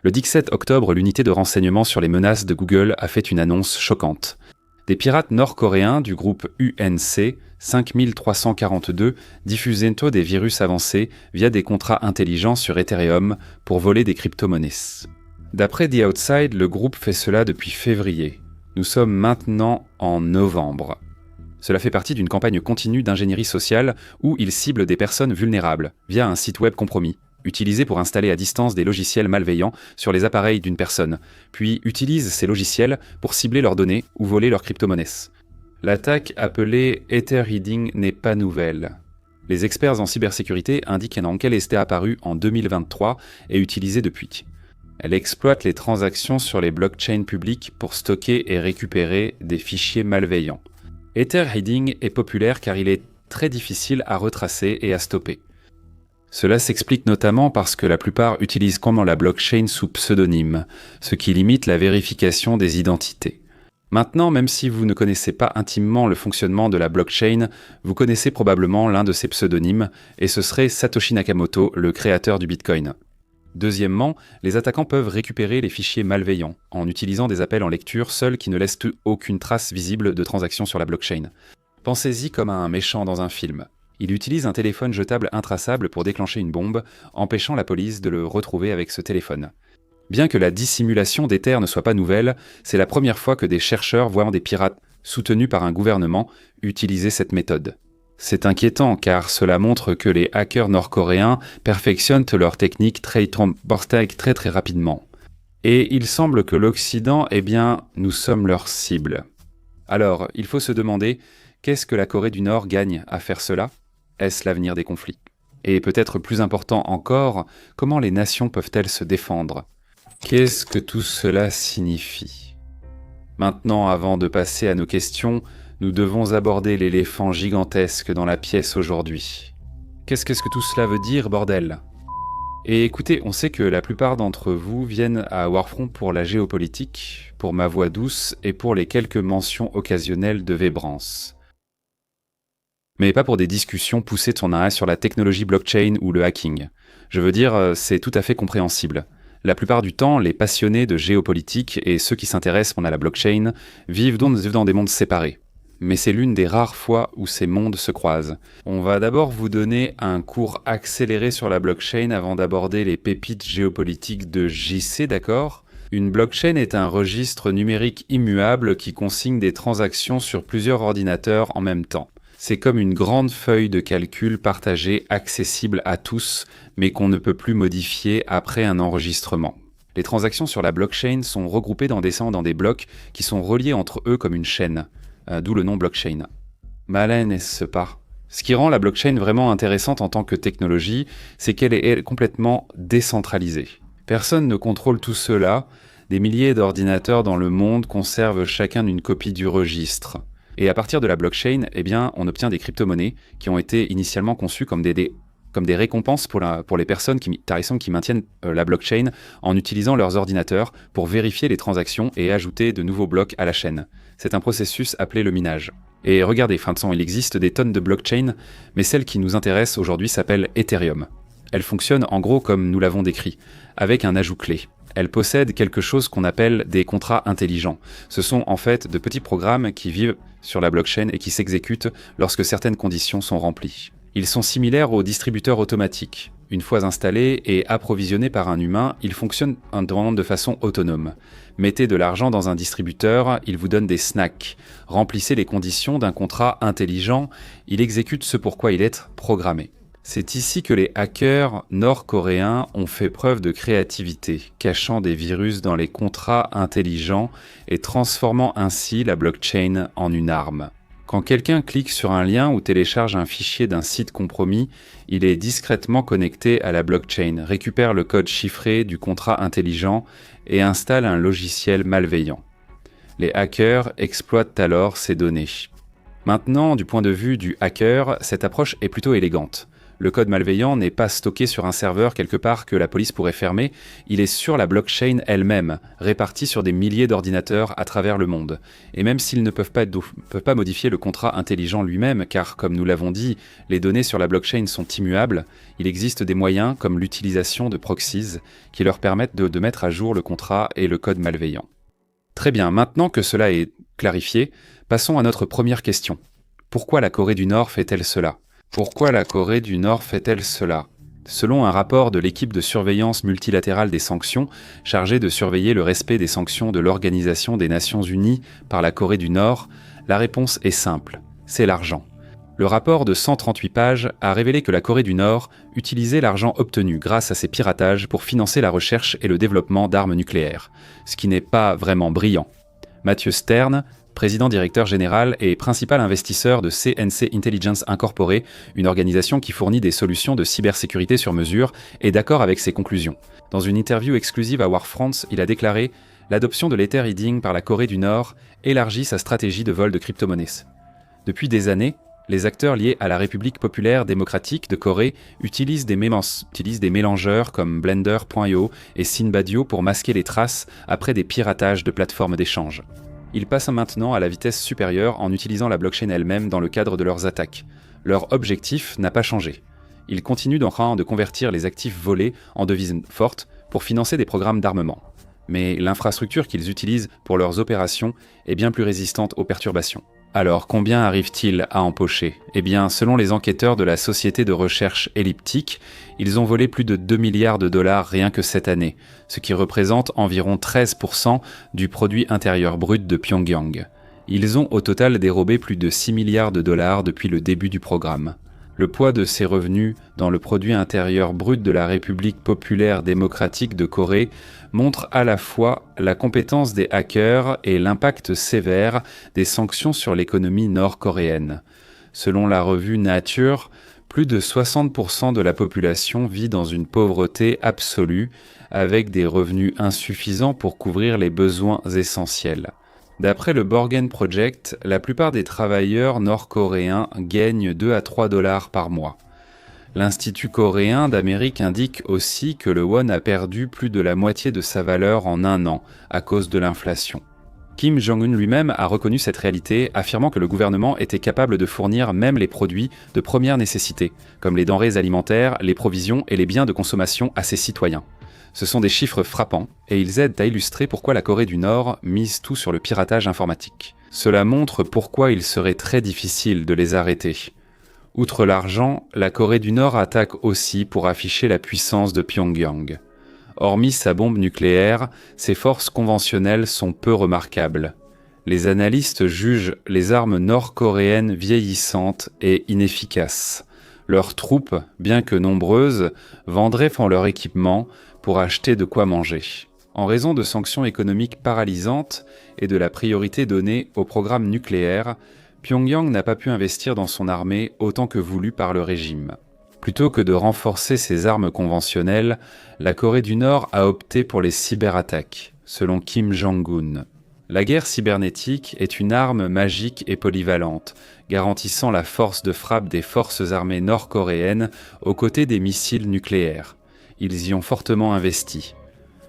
Le 17 octobre, l'unité de renseignement sur les menaces de Google a fait une annonce choquante. Des pirates nord-coréens du groupe UNC 5342 diffusaient des virus avancés via des contrats intelligents sur Ethereum pour voler des crypto-monnaies. D'après The Outside, le groupe fait cela depuis février. Nous sommes maintenant en novembre. Cela fait partie d'une campagne continue d'ingénierie sociale où ils ciblent des personnes vulnérables via un site web compromis, utilisé pour installer à distance des logiciels malveillants sur les appareils d'une personne, puis utilisent ces logiciels pour cibler leurs données ou voler leurs crypto-monnaies. L'attaque appelée Etherreading n'est pas nouvelle. Les experts en cybersécurité indiquent qu'elle était apparue en 2023 et utilisée depuis. Elle exploite les transactions sur les blockchains publiques pour stocker et récupérer des fichiers malveillants. Etherreading est populaire car il est très difficile à retracer et à stopper. Cela s'explique notamment parce que la plupart utilisent la blockchain sous pseudonyme, ce qui limite la vérification des identités. Maintenant, même si vous ne connaissez pas intimement le fonctionnement de la blockchain, vous connaissez probablement l'un de ses pseudonymes, et ce serait Satoshi Nakamoto, le créateur du Bitcoin. Deuxièmement, les attaquants peuvent récupérer les fichiers malveillants en utilisant des appels en lecture seuls qui ne laissent aucune trace visible de transaction sur la blockchain. Pensez-y comme à un méchant dans un film. Il utilise un téléphone jetable intraçable pour déclencher une bombe, empêchant la police de le retrouver avec ce téléphone. Bien que la dissimulation d'Ether ne soit pas nouvelle, c'est la première fois que des chercheurs voient des pirates soutenus par un gouvernement utiliser cette méthode. C'est inquiétant car cela montre que les hackers nord-coréens perfectionnent leur technique très rapidement. Et il semble que l'Occident, nous sommes leur cible. Alors, il faut se demander, qu'est-ce que la Corée du Nord gagne à faire cela ? Est-ce l'avenir des conflits ? Et peut-être plus important encore, comment les nations peuvent-elles se défendre ? Qu'est-ce que tout cela signifie ? Maintenant, avant de passer à nos questions, nous devons aborder l'éléphant gigantesque dans la pièce aujourd'hui. Qu'est-ce que tout cela veut dire, bordel ? Et écoutez, on sait que la plupart d'entre vous viennent à Warfront pour la géopolitique, pour ma voix douce et pour les quelques mentions occasionnelles de Vébrance. Mais pas pour des discussions poussées sur la technologie blockchain ou le hacking. Je veux dire, c'est tout à fait compréhensible. La plupart du temps, les passionnés de géopolitique et ceux qui s'intéressent à la blockchain vivent dans des mondes séparés. Mais c'est l'une des rares fois où ces mondes se croisent. On va d'abord vous donner un cours accéléré sur la blockchain avant d'aborder les pépites géopolitiques de JC, d'accord ? Une blockchain est un registre numérique immuable qui consigne des transactions sur plusieurs ordinateurs en même temps. C'est comme une grande feuille de calcul partagée, accessible à tous, mais qu'on ne peut plus modifier après un enregistrement. Les transactions sur la blockchain sont regroupées dans des blocs qui sont reliés entre eux comme une chaîne, d'où le nom blockchain. Malin n'est-ce pas ? Ce qui rend la blockchain vraiment intéressante en tant que technologie, c'est qu'elle est complètement décentralisée. Personne ne contrôle tout cela, des milliers d'ordinateurs dans le monde conservent chacun une copie du registre. Et à partir de la blockchain, on obtient des crypto-monnaies qui ont été initialement conçues comme des récompenses pour les personnes qui maintiennent la blockchain en utilisant leurs ordinateurs pour vérifier les transactions et ajouter de nouveaux blocs à la chaîne. C'est un processus appelé le minage. Et regardez, il existe des tonnes de blockchains, mais celle qui nous intéresse aujourd'hui s'appelle Ethereum. Elle fonctionne en gros comme nous l'avons décrit, avec un ajout clé. Elle possède quelque chose qu'on appelle des contrats intelligents. Ce sont en fait de petits programmes qui vivent sur la blockchain et qui s'exécutent lorsque certaines conditions sont remplies. Ils sont similaires aux distributeurs automatiques. Une fois installés et approvisionnés par un humain, ils fonctionnent de façon autonome. Mettez de l'argent dans un distributeur, il vous donne des snacks. Remplissez les conditions d'un contrat intelligent, il exécute ce pour quoi il est programmé. C'est ici que les hackers nord-coréens ont fait preuve de créativité, cachant des virus dans les contrats intelligents et transformant ainsi la blockchain en une arme. Quand quelqu'un clique sur un lien ou télécharge un fichier d'un site compromis, il est discrètement connecté à la blockchain, récupère le code chiffré du contrat intelligent et installe un logiciel malveillant. Les hackers exploitent alors ces données. Maintenant, du point de vue du hacker, cette approche est plutôt élégante. Le code malveillant n'est pas stocké sur un serveur quelque part que la police pourrait fermer, il est sur la blockchain elle-même, réparti sur des milliers d'ordinateurs à travers le monde. Et même s'ils ne peuvent pas modifier le contrat intelligent lui-même, car comme nous l'avons dit, les données sur la blockchain sont immuables, il existe des moyens comme l'utilisation de proxies qui leur permettent de mettre à jour le contrat et le code malveillant. Très bien, maintenant que cela est clarifié, passons à notre première question. Pourquoi la Corée du Nord fait-elle cela ? Pourquoi la Corée du Nord fait-elle cela ? Selon un rapport de l'équipe de surveillance multilatérale des sanctions, chargée de surveiller le respect des sanctions de l'Organisation des Nations Unies par la Corée du Nord, la réponse est simple, c'est l'argent. Le rapport de 138 pages a révélé que la Corée du Nord utilisait l'argent obtenu grâce à ses piratages pour financer la recherche et le développement d'armes nucléaires, ce qui n'est pas vraiment brillant. Matthew Stern, président directeur général et principal investisseur de CNC Intelligence Incorporé, une organisation qui fournit des solutions de cybersécurité sur mesure, est d'accord avec ses conclusions. Dans une interview exclusive à War France, il a déclaré « L'adoption de l'Ether-Reading par la Corée du Nord élargit sa stratégie de vol de crypto-monnaies. Depuis des années, les acteurs liés à la République populaire démocratique de Corée utilisent des mélangeurs comme Blender.io et Synbadio pour masquer les traces après des piratages de plateformes d'échange. Ils passent maintenant à la vitesse supérieure en utilisant la blockchain elle-même dans le cadre de leurs attaques. Leur objectif n'a pas changé. Ils continuent de convertir les actifs volés en devises fortes pour financer des programmes d'armement. Mais l'infrastructure qu'ils utilisent pour leurs opérations est bien plus résistante aux perturbations. Alors, combien arrive-t-il à empocher ? Eh bien, selon les enquêteurs de la société de recherche Elliptic, ils ont volé plus de 2 milliards de dollars rien que cette année, ce qui représente environ 13% du produit intérieur brut de Pyongyang. Ils ont au total dérobé plus de 6 milliards de dollars depuis le début du programme. Le poids de ces revenus dans le produit intérieur brut de la République populaire démocratique de Corée montre à la fois la compétence des hackers et l'impact sévère des sanctions sur l'économie nord-coréenne. Selon la revue Nature, plus de 60% de la population vit dans une pauvreté absolue, avec des revenus insuffisants pour couvrir les besoins essentiels. D'après le Borgen Project, la plupart des travailleurs nord-coréens gagnent 2 à 3 dollars par mois. L'Institut coréen d'Amérique indique aussi que le won a perdu plus de la moitié de sa valeur en un an à cause de l'inflation. Kim Jong-un lui-même a reconnu cette réalité, affirmant que le gouvernement était capable de fournir même les produits de première nécessité, comme les denrées alimentaires, les provisions et les biens de consommation à ses citoyens. Ce sont des chiffres frappants, et ils aident à illustrer pourquoi la Corée du Nord mise tout sur le piratage informatique. Cela montre pourquoi il serait très difficile de les arrêter. Outre l'argent, la Corée du Nord attaque aussi pour afficher la puissance de Pyongyang. Hormis sa bombe nucléaire, ses forces conventionnelles sont peu remarquables. Les analystes jugent les armes nord-coréennes vieillissantes et inefficaces. Leurs troupes, bien que nombreuses, vendraient leur équipement pour acheter de quoi manger. En raison de sanctions économiques paralysantes et de la priorité donnée au programme nucléaire, Pyongyang n'a pas pu investir dans son armée autant que voulu par le régime. Plutôt que de renforcer ses armes conventionnelles, la Corée du Nord a opté pour les cyberattaques, selon Kim Jong-un. La guerre cybernétique est une arme magique et polyvalente, garantissant la force de frappe des forces armées nord-coréennes aux côtés des missiles nucléaires. Ils y ont fortement investi.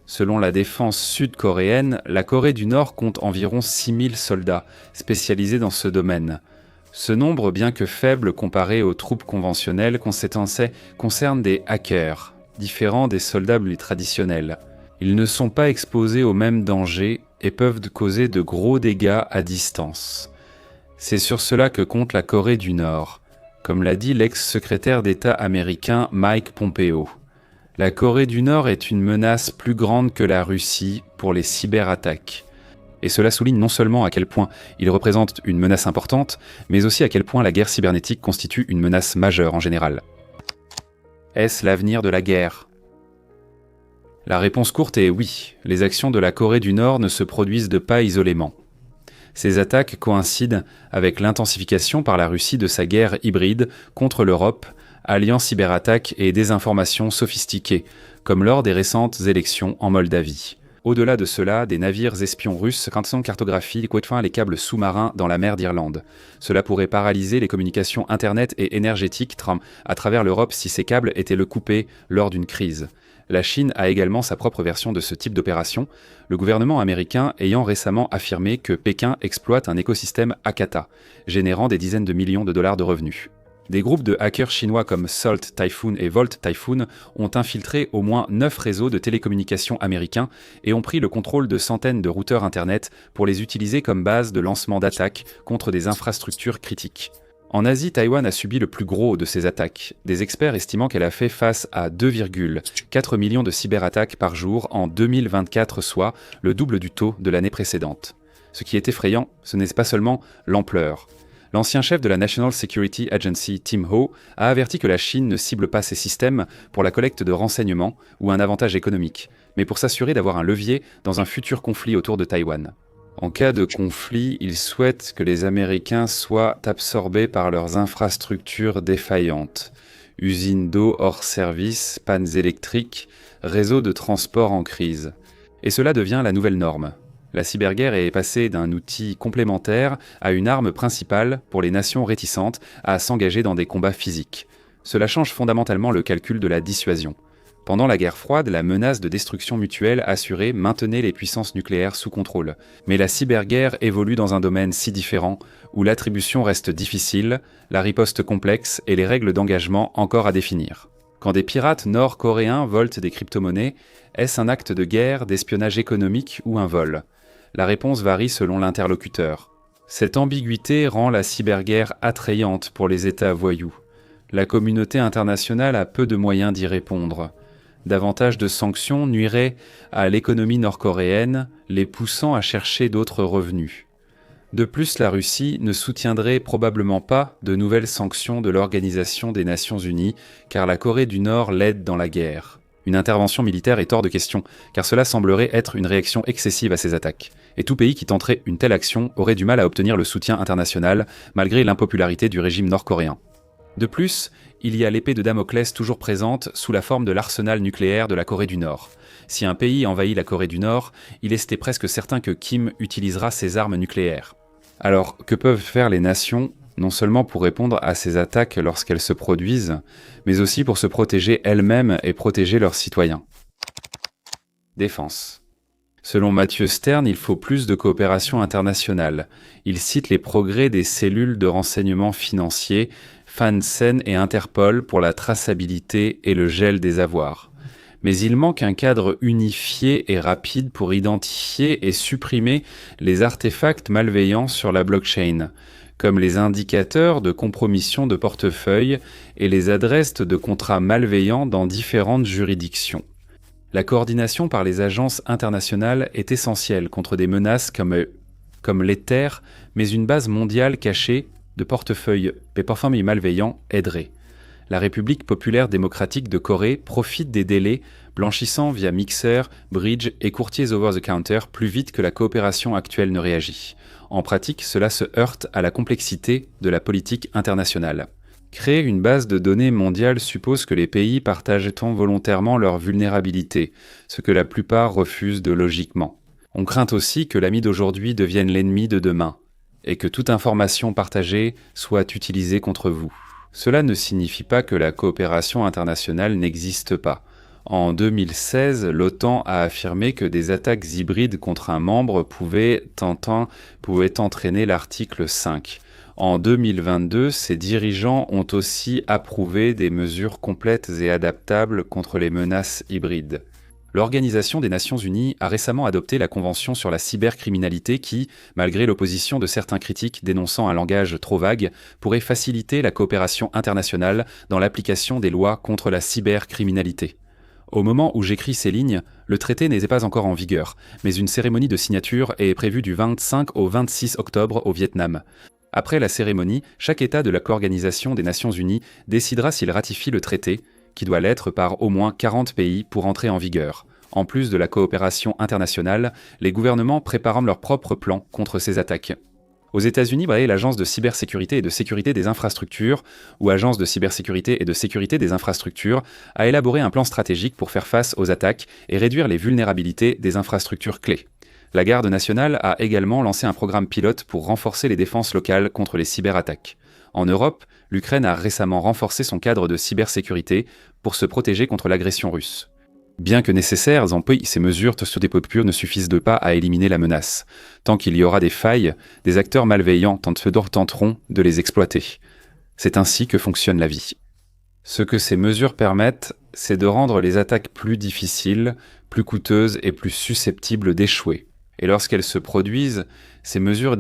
Selon la défense sud-coréenne, la Corée du Nord compte environ 6000 soldats spécialisés dans ce domaine. Ce nombre, bien que faible comparé aux troupes conventionnelles, concerne des hackers, différents des soldats traditionnels. Ils ne sont pas exposés aux mêmes dangers et peuvent causer de gros dégâts à distance. C'est sur cela que compte la Corée du Nord, comme l'a dit l'ex-secrétaire d'État américain Mike Pompeo. La Corée du Nord est une menace plus grande que la Russie pour les cyberattaques. Et cela souligne non seulement à quel point il représente une menace importante, mais aussi à quel point la guerre cybernétique constitue une menace majeure en général. Est-ce l'avenir de la guerre ? La réponse courte est oui, les actions de la Corée du Nord ne se produisent pas isolément. Ces attaques coïncident avec l'intensification par la Russie de sa guerre hybride contre l'Europe, alliant cyberattaques et désinformation sophistiquées, comme lors des récentes élections en Moldavie. Au-delà de cela, des navires espions russes cartographient les câbles sous-marins dans la mer d'Irlande. Cela pourrait paralyser les communications Internet et énergétiques à travers l'Europe si ces câbles étaient coupés lors d'une crise. La Chine a également sa propre version de ce type d'opération, le gouvernement américain ayant récemment affirmé que Pékin exploite un écosystème Akata, générant des dizaines de millions de dollars de revenus. Des groupes de hackers chinois comme Salt Typhoon et Volt Typhoon ont infiltré au moins 9 réseaux de télécommunications américains et ont pris le contrôle de centaines de routeurs Internet pour les utiliser comme base de lancement d'attaques contre des infrastructures critiques. En Asie, Taïwan a subi le plus gros de ces attaques, des experts estimant qu'elle a fait face à 2,4 millions de cyberattaques par jour en 2024, soit le double du taux de l'année précédente. Ce qui est effrayant, ce n'est pas seulement l'ampleur. L'ancien chef de la National Security Agency, Tim Ho, a averti que la Chine ne cible pas ses systèmes pour la collecte de renseignements ou un avantage économique, mais pour s'assurer d'avoir un levier dans un futur conflit autour de Taïwan. En cas de conflit, ils souhaitent que les Américains soient absorbés par leurs infrastructures défaillantes. Usines d'eau hors service, pannes électriques, réseaux de transport en crise. Et cela devient la nouvelle norme. La cyberguerre est passée d'un outil complémentaire à une arme principale pour les nations réticentes à s'engager dans des combats physiques. Cela change fondamentalement le calcul de la dissuasion. Pendant la guerre froide, la menace de destruction mutuelle assurée maintenait les puissances nucléaires sous contrôle. Mais la cyberguerre évolue dans un domaine si différent, où l'attribution reste difficile, la riposte complexe et les règles d'engagement encore à définir. Quand des pirates nord-coréens volent des crypto-monnaies, est-ce un acte de guerre, d'espionnage économique ou un vol ? La réponse varie selon l'interlocuteur. Cette ambiguïté rend la cyberguerre attrayante pour les États voyous. La communauté internationale a peu de moyens d'y répondre. Davantage de sanctions nuiraient à l'économie nord-coréenne, les poussant à chercher d'autres revenus. De plus, la Russie ne soutiendrait probablement pas de nouvelles sanctions de l'Organisation des Nations Unies, car la Corée du Nord l'aide dans la guerre. Une intervention militaire est hors de question, car cela semblerait être une réaction excessive à ces attaques. Et tout pays qui tenterait une telle action aurait du mal à obtenir le soutien international, malgré l'impopularité du régime nord-coréen. De plus, il y a l'épée de Damoclès toujours présente sous la forme de l'arsenal nucléaire de la Corée du Nord. Si un pays envahit la Corée du Nord, il est presque certain que Kim utilisera ses armes nucléaires. Alors, que peuvent faire les nations, non seulement pour répondre à ces attaques lorsqu'elles se produisent, mais aussi pour se protéger elles-mêmes et protéger leurs citoyens ? Défense. Selon Mathieu Stern, il faut plus de coopération internationale. Il cite les progrès des cellules de renseignement financier, FanCEN et Interpol pour la traçabilité et le gel des avoirs. Mais il manque un cadre unifié et rapide pour identifier et supprimer les artefacts malveillants sur la blockchain, comme les indicateurs de compromission de portefeuille et les adresses de contrats malveillants dans différentes juridictions. La coordination par les agences internationales est essentielle contre des menaces comme l'Ether, mais une base mondiale cachée de portefeuilles malveillants aiderait. La République populaire démocratique de Corée profite des délais blanchissant via mixeurs, bridge et courtiers over-the-counter plus vite que la coopération actuelle ne réagit. En pratique, cela se heurte à la complexité de la politique internationale. Créer une base de données mondiale suppose que les pays partagent volontairement leurs vulnérabilités, ce que la plupart refusent de logiquement. On craint aussi que l'ami d'aujourd'hui devienne l'ennemi de demain, et que toute information partagée soit utilisée contre vous. Cela ne signifie pas que la coopération internationale n'existe pas. En 2016, l'OTAN a affirmé que des attaques hybrides contre un membre pouvaient entraîner l'article 5. En 2022, ses dirigeants ont aussi approuvé des mesures complètes et adaptables contre les menaces hybrides. L'Organisation des Nations Unies a récemment adopté la Convention sur la cybercriminalité qui, malgré l'opposition de certains critiques dénonçant un langage trop vague, pourrait faciliter la coopération internationale dans l'application des lois contre la cybercriminalité. Au moment où j'écris ces lignes, le traité n'est pas encore en vigueur, mais une cérémonie de signature est prévue du 25 au 26 octobre au Vietnam. Après la cérémonie, chaque État de l'Organisation des Nations Unies décidera s'il ratifie le traité, qui doit l'être par au moins 40 pays pour entrer en vigueur. En plus de la coopération internationale, les gouvernements préparent leur propre plan contre ces attaques. Aux États-Unis, l'Agence de cybersécurité et de sécurité des infrastructures, ou Agence de cybersécurité et de sécurité des infrastructures, a élaboré un plan stratégique pour faire face aux attaques et réduire les vulnérabilités des infrastructures clés. La Garde nationale a également lancé un programme pilote pour renforcer les défenses locales contre les cyberattaques. En Europe, l'Ukraine a récemment renforcé son cadre de cybersécurité pour se protéger contre l'agression russe. Bien que nécessaires, ces mesures sur des populations ne suffisent pas à éliminer la menace. Tant qu'il y aura des failles, des acteurs malveillants tenteront de les exploiter. C'est ainsi que fonctionne la vie. Ce que ces mesures permettent, c'est de rendre les attaques plus difficiles, plus coûteuses et plus susceptibles d'échouer. Et lorsqu'elles se produisent, ces mesures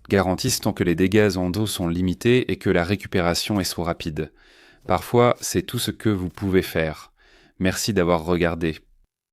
garantissent tant que les dégâts en dos sont limités et que la récupération est rapide. Parfois, c'est tout ce que vous pouvez faire. Merci d'avoir regardé.